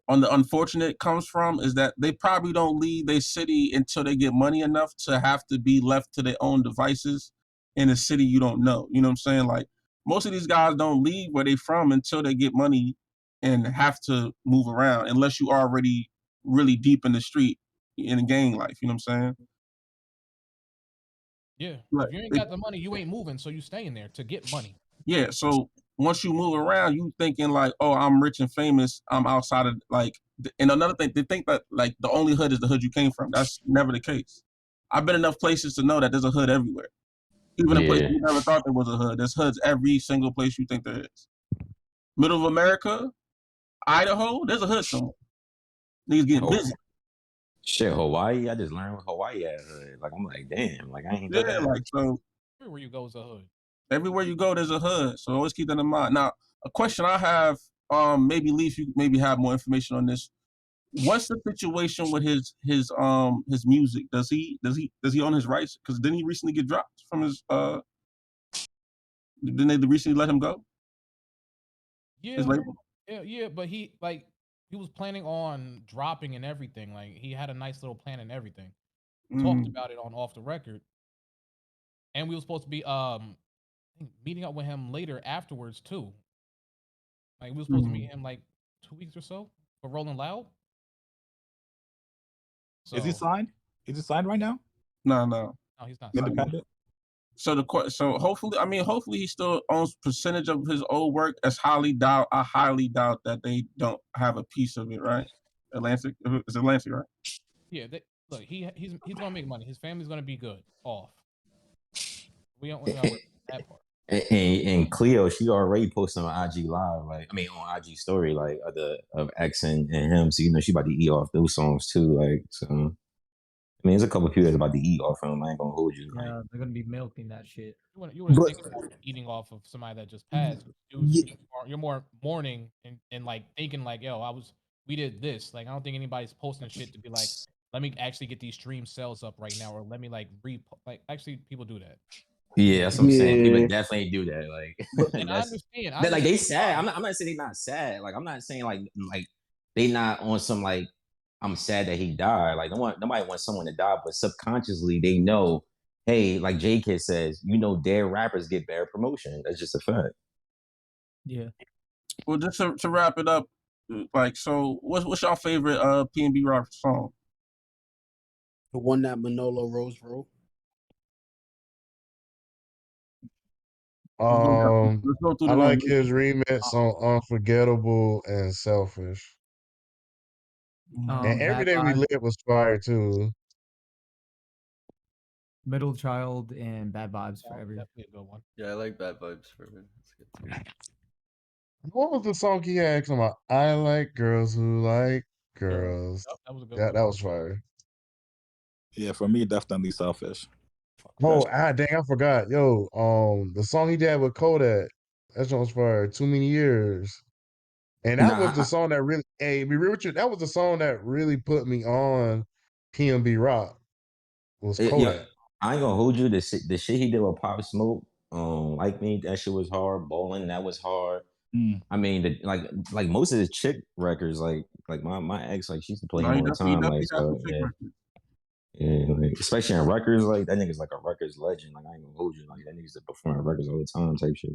unfortunate comes from is that they probably don't leave their city until they get money enough to have to be left to their own devices in a city you don't know. You know what I'm saying? Like most of these guys don't leave where they from until they get money and have to move around, unless you are already really deep in the street in gang life. You know what I'm saying? Yeah. If you ain't got the money, you ain't moving, so you staying there to get money. Yeah, so once you move around, you thinking like, oh, I'm rich and famous. I'm outside of like, and another thing, they think that like the only hood is the hood you came from. That's never the case. I've been enough places to know that there's a hood everywhere. Even in places you never thought there was a hood. There's hoods every single place you think there is. Middle of America, Idaho, there's a hood somewhere. Niggas getting busy. Shit, Hawaii. I just learned Hawaii had a hood. Like I'm like, damn. Like I ain't. Yeah, like so. Everywhere you go is a hood. Everywhere you go, there's a hood. So always keep that in mind. Now, a question I have, maybe Leaf, you maybe have more information on this. What's the situation with his music? Does he own his rights? Because didn't he recently get dropped from his didn't they recently let him go? Yeah, His label? yeah, but he was planning on dropping and everything. Like he had a nice little plan and everything. Talked about it on Off the Record. And we were supposed to be meeting up with him later afterwards too. Like we were supposed to meet him like 2 weeks or so for Rolling Loud. So, is he signed? Is he signed right now? No. No, he's not independent. So hopefully he still owns percentage of his old work. I highly doubt that they don't have a piece of it, right? Atlantic, it's Atlantic, right? Yeah, look, he's gonna make money. His family's gonna be good off. We don't worry about that part. And Cleo, she already posted on IG Live, like on IG Story, like of X and him. So she about to eat off those songs too. Like so, there's a couple of people that's about to eat off him. I ain't gonna hold you. Yeah, they're gonna be milking that shit. You wouldn't think about eating off of somebody that just passed. You're more mourning and like thinking like, yo, we did this. Like I don't think anybody's posting shit to be like, let me actually get these stream sales up right now, or let me like actually people do that. Yeah, that's what I'm saying. People definitely do that. Like, and I understand. Like they sad. I'm not saying they not sad. Like I'm not saying like they not on some like I'm sad that he died. Like nobody wants someone to die, but subconsciously they know, hey, like J Kid says, dead rappers get better promotion. That's just a fact. Yeah. Well, just to wrap it up, like so, what's your favorite PnBRock song? The one that Manolo Rose wrote. I like his remix on Unforgettable and Selfish. And Every Day We Live was fire too. Middle Child and Bad Vibes Forever. Definitely a good one. Yeah, I like Bad Vibes Forever. That's good too. What was the song he had? Talking about I like girls who like girls. Yep, that was a good one. That was fire. Yeah, for me, definitely Selfish. Oh, dang, I forgot. Yo, the song he did with Kodak, that song was fire. Too Many Years. And that was the song that really, hey, be real with you, that was the song that really put me on PnBRock. Was Kodak. Yeah, I ain't gonna hold you. The shit he did with Pop Smoke, Like Me, that shit was hard. Bowling, that was hard. I mean, like most of the chick records, like my ex, like she used to play him all the time. Like so, yeah, like, especially in records, like that nigga's like a records legend. Like I ain't gonna hold you, like that nigga's performing records all the time, type shit.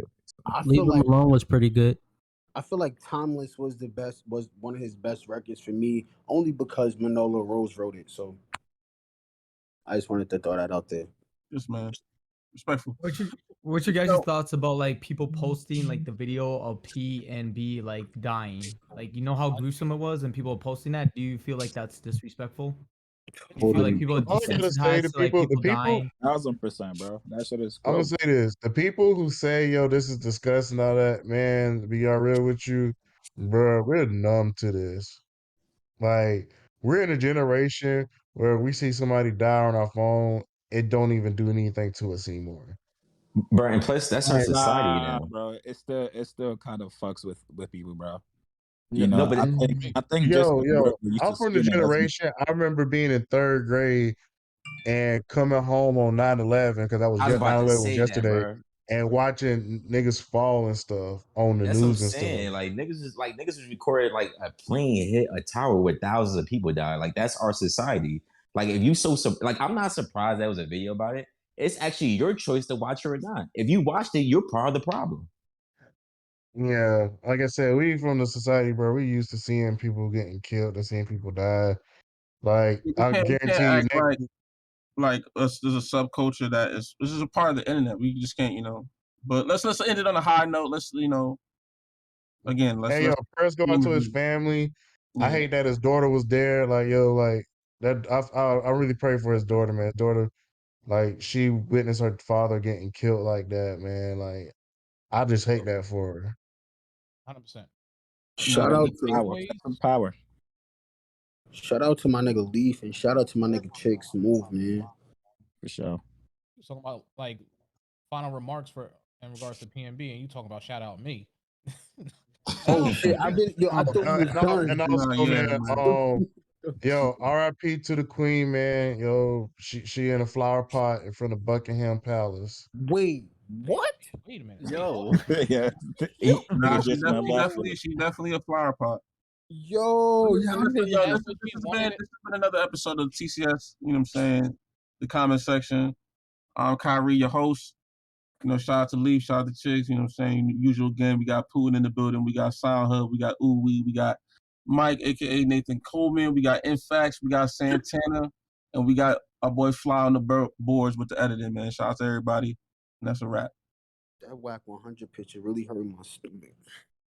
Leave Him Alone was pretty good. I feel like Timeless was one of his best records for me, only because Manolo Rose wrote it. So I just wanted to throw that out there. Yes, man. Respectful. What's your guys' thoughts about like people posting like the video of PNB like dying? Like, you know how gruesome it was, and people posting that. Do you feel like that's disrespectful? Do you feel like people are I'm gonna say desensitized to like people dying? 1000%, bro. That shit is I'm cool. gonna say this: the people who say, "Yo, this is disgusting," all that, man, to be all real with you, bro, we're numb to this. Like, we're in a generation where we see somebody die on our phone, it don't even do anything to us anymore. Bro, and plus that's our society now. Bro. It still kind of fucks with people, bro. You know, but I think just I'm from the generation. I remember being in 3rd grade and coming home on 9/11 because I was 9/11 was yesterday, and watching niggas fall and stuff on the That's what I'm news and saying. stuff. Like niggas was recorded like a plane hit a tower where thousands of people died. Like that's our society. Like if you like I'm not surprised there was a video about it. It's actually your choice to watch it or not. If you watched it, you're part of the problem. Yeah, like I said, we from the society, bro. We used to seeing people getting killed and seeing people die. Like I You can't guarantee you, act like us. There's a subculture that is. This is a part of the internet. We just can't, But let's end it on a high note. Let's, again, let's. hey, yo, prayers go out to his family. I hate that his daughter was there. Like, yo, like that. I really pray for his daughter, man. His daughter, like, she witnessed her father getting killed like that, man. Like, I just hate that for her. 100%. Shout out to power. Shout out to my nigga Leaf and shout out to my nigga Chicks Move, man. For sure. You're talking about like final remarks in regards to PNB, and you talking about shout out me. Oh shit! I thought you was done. And also, man, yo, R.I.P. to the Queen, man. Yo, she in a flower pot in front of Buckingham Palace. Wait, what? Wait a minute. Yo. Yeah. She's definitely a flower pot. Yo, this has been another episode of TCS. You know what I'm saying? The comment section. I'm Kyrie, your host. Shout out to Leaf, shout out to Chicks. You know what I'm saying? Usual again, we got Putin in the building. We got Sound Hub. We got Ooh-Wee. We got Mike, a.k.a. Nathan Coleman. We got Infax. We got Santana. And we got our boy Fly on the boards with the editing, man. Shout out to everybody. And that's a wrap. That whack 100 picture really hurt my stomach.